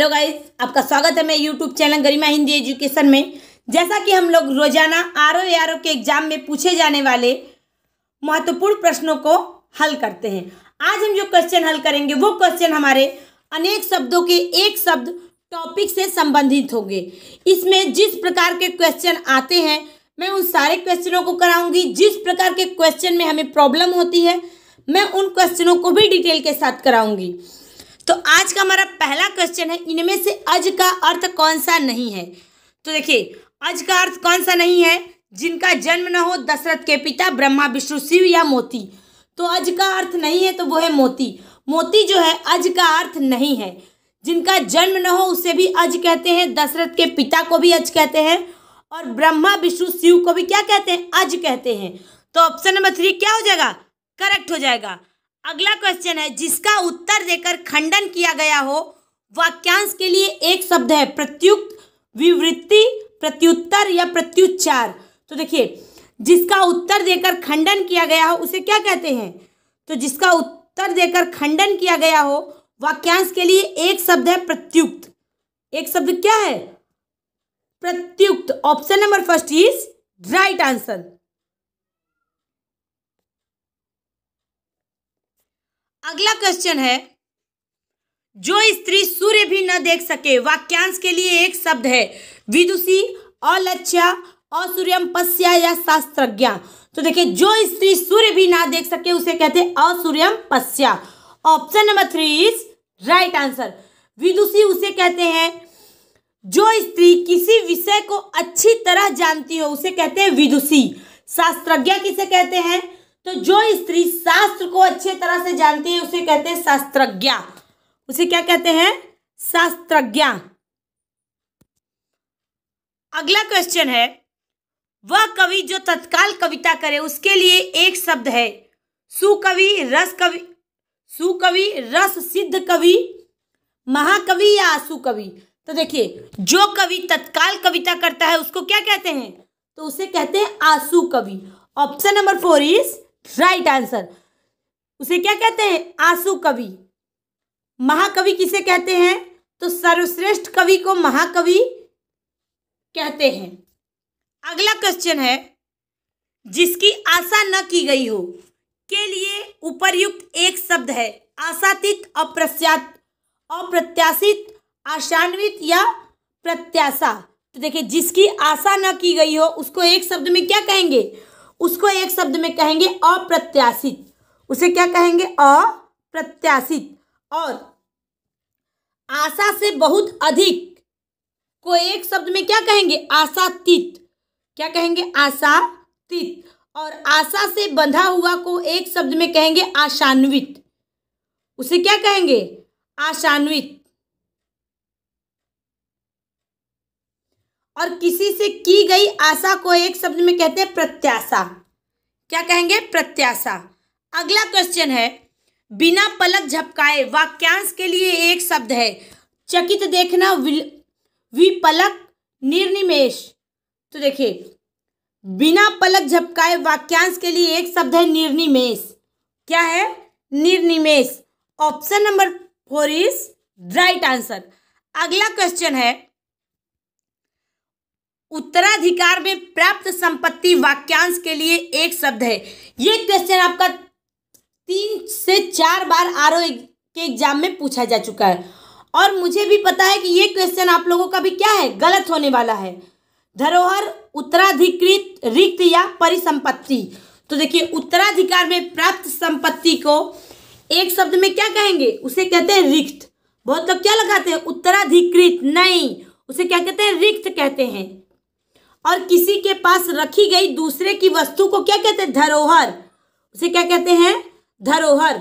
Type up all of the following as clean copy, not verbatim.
Hello guys, आपका स्वागत है मेरे यूट्यूब चैनल गरिमा हिंदी एजुकेशन में। जैसा कि हम लोग रोजाना आरओ के एग्जाम में पूछे जाने वाले महत्वपूर्ण प्रश्नों को हल करते हैं। आज हम जो क्वेश्चन हल करेंगे वो क्वेश्चन हमारे अनेक शब्दों के एक शब्द टॉपिक से संबंधित होंगे। इसमें जिस प्रकार के क्वेश्चन आते हैं मैं उन सारे क्वेश्चनों को कराऊंगी। जिस प्रकार के क्वेश्चन में हमें प्रॉब्लम होती है मैं उन क्वेश्चनों को भी डिटेल के साथ कराऊंगी। तो आज का हमारा पहला क्वेश्चन है, इनमें से अज का अर्थ कौन सा नहीं है। तो देखिए, अज का अर्थ कौन सा नहीं है? जिनका जन्म न हो दशरथ के पिता ब्रह्मा विष्णु शिव या मोती। तो अज का अर्थ नहीं है तो वो है मोती। मोती जो है अज का अर्थ नहीं है। जिनका जन्म न हो उसे भी अज कहते हैं, दशरथ के पिता को भी अज कहते हैं और ब्रह्मा विष्णु शिव को भी क्या कहते हैं? अज कहते हैं। तो ऑप्शन नंबर 3 क्या हो जाएगा? करेक्ट हो जाएगा। अगला क्वेश्चन है, जिसका उत्तर देकर खंडन किया गया हो वाक्यांश के लिए एक शब्द है, प्रत्युक्त, विवृत्ति, प्रत्युत्तर या प्रत्युच्चार। तो देखिए, जिसका उत्तर देकर खंडन किया गया हो उसे क्या कहते हैं? तो जिसका उत्तर देकर खंडन किया गया हो वाक्यांश के लिए एक शब्द है प्रत्युक्त। एक शब्द क्या है? प्रत्युक्त। Option number first is right answer. अगला क्वेश्चन है, जो स्त्री सूर्य भी न देख सके वाक्यांश के लिए एक शब्द है, विदुषी, अलक्ष्या, असूर्यम पश्या या शास्त्रज्ञ। तो देखिए, जो स्त्री सूर्य भी ना देख सके उसे कहते हैं असूर्यम पश्या। Option number 3 is right answer. विदुषी उसे कहते हैं जो स्त्री किसी विषय को अच्छी तरह जानती हो उसे कहते हैं विदुषी। शास्त्रज्ञ किसे कहते हैं? तो जो स्त्री शास्त्र को अच्छे तरह से जानती है उसे कहते हैं शास्त्रज्ञ। उसे क्या कहते हैं? शास्त्रज्ञ। अगला क्वेश्चन है, वह कवि जो तत्काल कविता करे उसके लिए एक शब्द है, सुकवि, रस कवि, सुकवि, रस सिद्ध कवि, महाकवि या आशु कवि। तो देखिए, जो कवि तत्काल कविता करता है उसको क्या कहते हैं? तो उसे कहते हैं आशु कवि। Option number 4 is right answer. उसे क्या कहते हैं? आशु कवि। महाकवि किसे कहते हैं? तो सर्वश्रेष्ठ कवि को महाकवि कहते हैं। अगला क्वेश्चन है, जिसकी आशा न की गई हो के लिए उपर्युक्त एक शब्द है, आशातीत, अप्रत्याशित, आशान्वित या प्रत्याशा। तो देखिए, जिसकी आशा न की गई हो उसको एक शब्द में क्या कहेंगे? उसको एक शब्द में कहेंगे अप्रत्याशित। उसे क्या कहेंगे? अप्रत्याशित। और आशा से बहुत अधिक को एक शब्द में क्या कहेंगे? आशातीत। क्या कहेंगे? आशातीत। और आशा से बंधा हुआ को एक शब्द में कहेंगे आशान्वित। उसे क्या कहेंगे? आशान्वित। और किसी से की गई आशा को एक शब्द में कहते हैं प्रत्याशा। क्या कहेंगे? प्रत्याशा। अगला क्वेश्चन है, बिना पलक झपकाए वाक्यांश के लिए एक शब्द है, चकित देखना, विपलक, निर्निमेष। तो देखिए, बिना पलक झपकाए वाक्यांश के लिए एक शब्द है निर्निमेष। क्या है? निर्निमेष। Option number 4 is right answer. अगला क्वेश्चन है, उत्तराधिकार में प्राप्त संपत्ति वाक्यांश के लिए एक शब्द है। ये क्वेश्चन आपका 3 से 4 बार आरओ के एग्जाम में पूछा जा चुका है और मुझे भी पता है कि ये क्वेश्चन आप लोगों का भी क्या है? गलत होने वाला है। धरोहर, उत्तराधिकृत, रिक्त या परिसंपत्ति। तो देखिए, उत्तराधिकार में प्राप्त संपत्ति को एक शब्द में क्या कहेंगे? उसे कहते हैं रिक्त। बहुत लोग क्या लगाते हैं? उत्तराधिकृत। नहीं, उसे क्या कहते हैं? रिक्त कहते हैं। और किसी के पास रखी गई दूसरे की वस्तु को क्या कहते हैं? धरोहर। उसे क्या कहते हैं? धरोहर।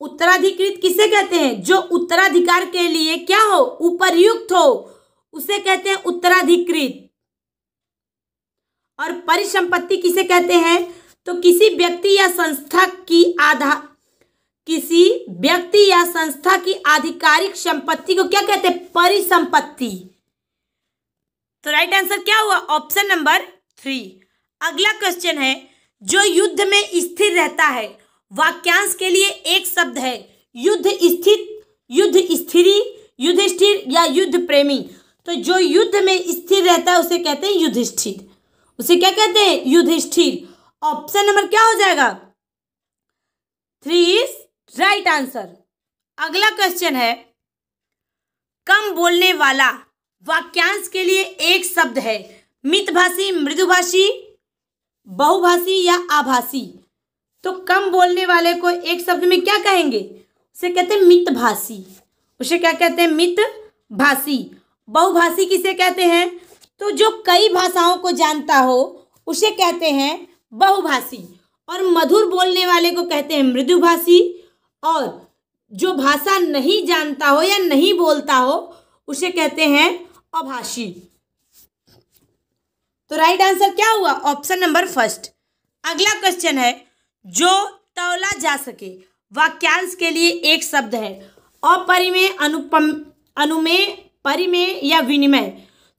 उत्तराधिकृत किसे कहते हैं? जो उत्तराधिकार के लिए क्या हो? उपर्युक्त हो, उसे कहते हैं उत्तराधिकृत। और परिसंपत्ति किसे कहते हैं? तो किसी व्यक्ति या संस्था की आधिकारिक संपत्ति को क्या कहते हैं? परिसंपत्ति। तो राइट आंसर क्या हुआ? Option number 3। अगला क्वेश्चन है, जो युद्ध में स्थिर रहता है वाक्यांश के लिए एक शब्द है, युद्ध स्थित, युद्ध स्थिरी, युधिष्ठिर या युद्ध प्रेमी। तो जो युद्ध में स्थिर रहता है उसे कहते हैं युधिष्ठिर। उसे क्या कहते हैं? युधिष्ठिर। ऑप्शन नंबर क्या हो जाएगा? 3 इज राइट आंसर। अगला क्वेश्चन है, कम बोलने वाला वाक्यांश के लिए एक शब्द है। मितभाषी, मृदुभाषी, बहुभाषी या आभासी। तो कम बोलने वाले को एक शब्द में क्या कहेंगे? उसे कहते हैं मितभाषी। उसे क्या कहते हैं? मितभाषी। बहुभाषी किसे कहते हैं? तो जो कई भाषाओं को जानता हो उसे कहते हैं बहुभाषी। और मधुर बोलने वाले को कहते हैं मृदुभाषी। और जो भाषा नहीं जानता हो या नहीं बोलता हो उसे कहते हैं अभाषी। तो राइट आंसर क्या हुआ? Option number first. अगला क्वेश्चन है, जो तौला जा सके वाक्यांश के लिए एक शब्द है। अपरिमेय, अनुपम, अनुमेय, परिमेय या विनिमय।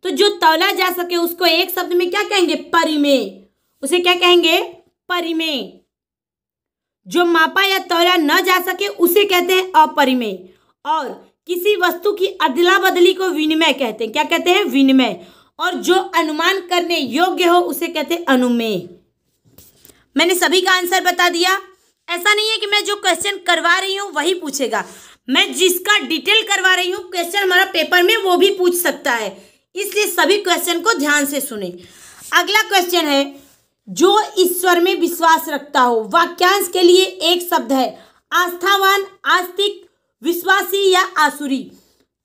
तो जो तौला जा सके उसको एक शब्द में क्या कहेंगे? परिमेय। उसे क्या कहेंगे? परिमेय। जो मापा या तौला न जा सके उसे कहते हैं अपरिमेय। और किसी वस्तु की अदला बदली को विनिमय कहते हैं। क्या कहते हैं? विनिमय। और जो अनुमान करने योग्य हो उसे कहते हैं अनुमेय। मैंने सभी का आंसर बता दिया। ऐसा नहीं है कि मैं जो क्वेश्चन करवा रही हूँ वही पूछेगा, मैं जिसका डिटेल करवा रही हूँ क्वेश्चन हमारा पेपर में वो भी पूछ सकता है, इसलिए सभी क्वेश्चन को ध्यान से सुने। अगला क्वेश्चन है, जो ईश्वर में विश्वास रखता हो वाक्यांश के लिए एक शब्द है। आस्थावान, आस्तिक, विश्वासी या आसुरी।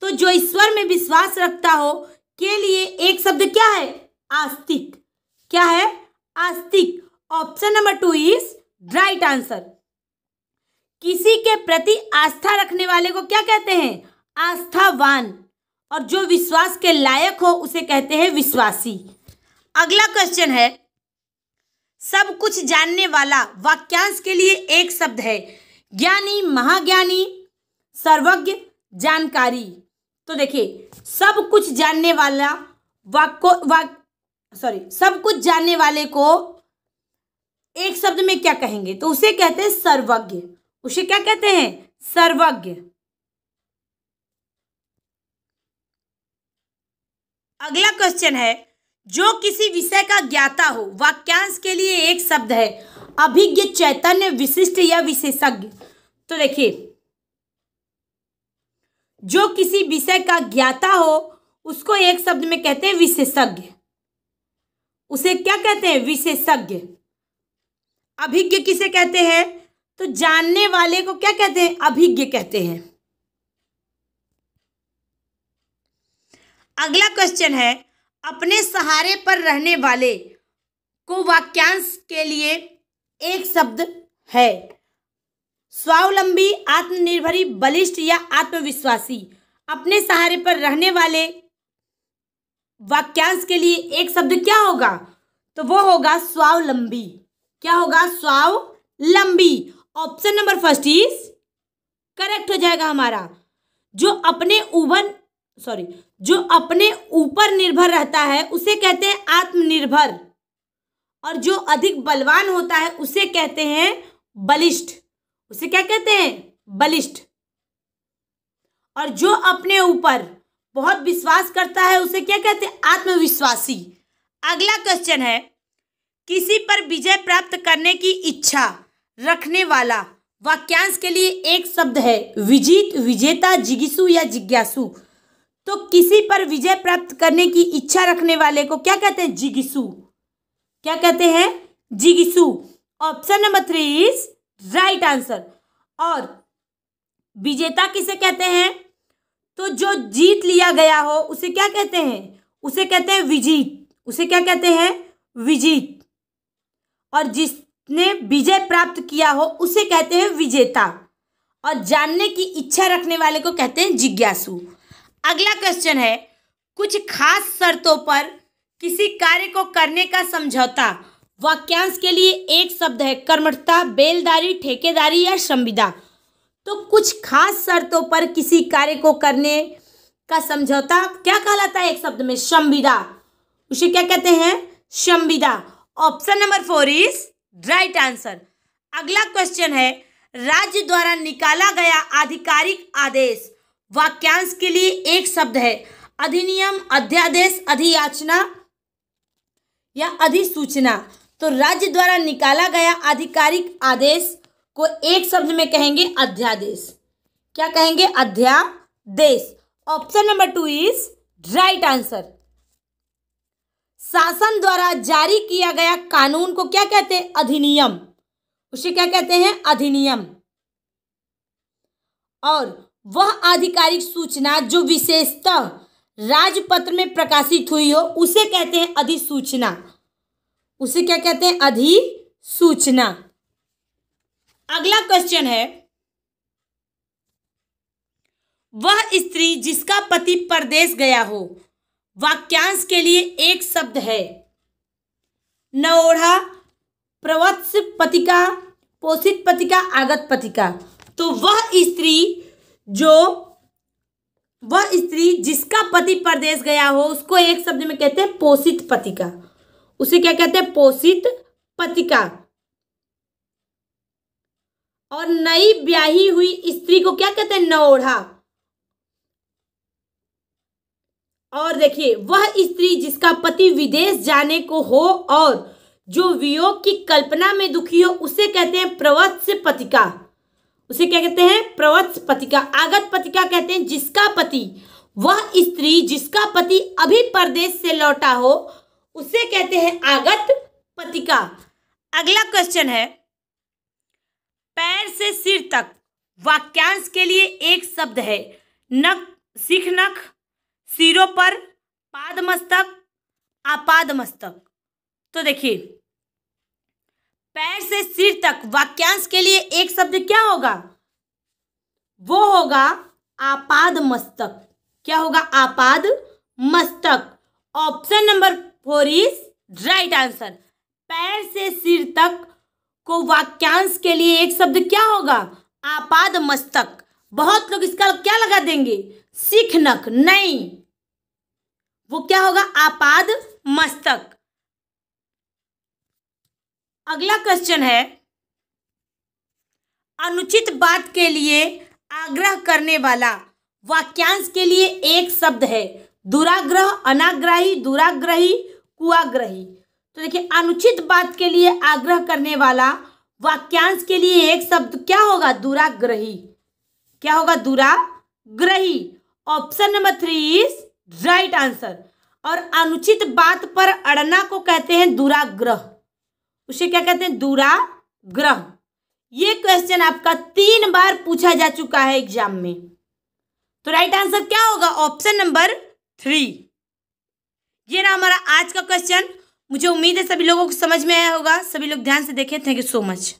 तो जो ईश्वर में विश्वास रखता हो के लिए एक शब्द क्या है? आस्तिक। क्या है? आस्तिक। Option number 2 is right answer. किसी के प्रति आस्था रखने वाले को क्या कहते हैं? आस्थावान। और जो विश्वास के लायक हो उसे कहते हैं विश्वासी। अगला क्वेश्चन है, सब कुछ जानने वाला वाक्यांश के लिए एक शब्द है। ज्ञानी, महाज्ञानी, सर्वज्ञ, जानकारी। तो देखिए, सब कुछ जानने वाला सब कुछ जानने वाले को एक शब्द में क्या कहेंगे? तो उसे कहते हैं सर्वज्ञ। उसे क्या कहते हैं? सर्वज्ञ। अगला क्वेश्चन है, जो किसी विषय का ज्ञाता हो वाक्यांश के लिए एक शब्द है। अभिज्ञ, चैतन्य, विशिष्ट या विशेषज्ञ। तो देखिए, जो किसी विषय का ज्ञाता हो उसको एक शब्द में कहते हैं विशेषज्ञ। उसे क्या कहते हैं? विशेषज्ञ। अभिज्ञ किसे कहते हैं? तो जानने वाले को क्या कहते हैं? अभिज्ञ कहते हैं। अगला क्वेश्चन है, अपने सहारे पर रहने वाले को वाक्यांश के लिए एक शब्द है। स्वावलंबी, आत्मनिर्भरी, बलिष्ठ या आत्मविश्वासी। अपने सहारे पर रहने वाले वाक्यांश के लिए एक शब्द क्या होगा? तो वो होगा स्वावलंबी। क्या होगा? स्वावलंबी। Option number first is correct हो जाएगा हमारा। जो अपने ऊपर निर्भर रहता है उसे कहते हैं आत्मनिर्भर। और जो अधिक बलवान होता है उसे कहते हैं बलिष्ठ। उसे क्या कहते हैं? बलिष्ठ। और जो अपने ऊपर बहुत विश्वास करता है उसे क्या कहते हैं? आत्मविश्वासी। अगला क्वेश्चन है, किसी पर विजय प्राप्त करने की इच्छा रखने वाला वाक्यांश के लिए एक शब्द है। विजित, विजेता, जिगीषु या जिज्ञासु। तो किसी पर विजय प्राप्त करने की इच्छा रखने वाले को क्या कहते हैं? जिगीषु। क्या कहते हैं? जिगीषु। Option number 3 is right answer. और विजेता किसे कहते हैं? तो जो जीत लिया गया हो उसे क्या कहते हैं? उसे कहते हैं विजित। उसे क्या कहते हैं? विजित। और जिसने विजय प्राप्त किया हो उसे कहते हैं विजेता। और जानने की इच्छा रखने वाले को कहते हैं जिज्ञासु। अगला क्वेश्चन है, कुछ खास शर्तों पर किसी कार्य को करने का समझौता वाक्यांश के लिए एक शब्द है। कर्मठता, बेलदारी, ठेकेदारी या संविदा। तो कुछ खास शर्तों पर किसी कार्य को करने का समझौता क्या कहलाता है? एक शब्द में संविदा। उसे क्या कहते हैं? संविदा। Option number 4 is right answer. अगला क्वेश्चन है, राज्य द्वारा निकाला गया आधिकारिक आदेश वाक्यांश के लिए एक शब्द है। अधिनियम, अध्यादेश, अधियाचना या अधिसूचना। तो राज्य द्वारा निकाला गया आधिकारिक आदेश को एक शब्द में कहेंगे अध्यादेश। क्या कहेंगे? अध्यादेश। Option number 2 is right answer. शासन द्वारा जारी किया गया कानून को क्या कहते हैं? अधिनियम। उसे क्या कहते हैं? अधिनियम। और वह आधिकारिक सूचना जो विशेषतः राजपत्र में प्रकाशित हुई हो उसे कहते हैं अधिसूचना। उसे क्या कहते हैं? अधिसूचना। अगला क्वेश्चन है, वह स्त्री जिसका पति परदेश गया हो, वाक्यांश के लिए एक शब्द है। नवोढ़ा, प्रवत्स पतिका, पोषित पतिका, आगत पतिका। तो वह स्त्री जिसका पति परदेश गया हो उसको एक शब्द में कहते हैं पोषित पतिका। उसे क्या कहते हैं? पोषित पतिका। और नई ब्याही हुई स्त्री को क्या कहते हैं? नवोढ़ा। और देखिए, वह स्त्री जिसका पति विदेश जाने को हो और जो वियोग की कल्पना में दुखी हो उसे कहते हैं प्रवत्स पतिका। उसे क्या कहते हैं? प्रवत्स पतिका। आगत पतिका कहते हैं जिसका पति, वह स्त्री जिसका पति अभी परदेश से लौटा हो उसे कहते हैं आगत पतिका। अगला क्वेश्चन है, पैर से सिर तक वाक्यांश के लिए एक शब्द है। नख, शिख नख, सिरों पर, पाद मस्तक, आपाद मस्तक। तो देखिए, पैर से सिर तक वाक्यांश के लिए एक शब्द क्या होगा? वो होगा आपाद मस्तक। क्या होगा? आपाद मस्तक। Option number 4 is right answer. पैर से सिर तक को वाक्यांश के लिए एक शब्द क्या होगा? आपाद मस्तक। बहुत लोग इसका क्या लगा देंगे? शिख नख। नहीं, वो क्या होगा? आपाद मस्तक। अगला क्वेश्चन है, अनुचित बात के लिए आग्रह करने वाला वाक्यांश के लिए एक शब्द है। दुराग्रह, अनाग्रही, दुराग्रही, कुआग्रही। तो देखिए, अनुचित बात के लिए आग्रह करने वाला वाक्यांश के लिए एक शब्द क्या होगा? दुराग्रही। क्या होगा? दुराग्रही। Option number 3 is right answer. और अनुचित बात पर अड़ना को कहते हैं दुराग्रह। उसे क्या कहते हैं? दुराग्रह। ये क्वेश्चन आपका 3 बार पूछा जा चुका है एग्जाम में। तो राइट आंसर क्या होगा? Option number 3। ये रहा हमारा आज का क्वेश्चन। मुझे उम्मीद है सभी लोगों को समझ में आया होगा। सभी लोग ध्यान से देखें। Thank you so much.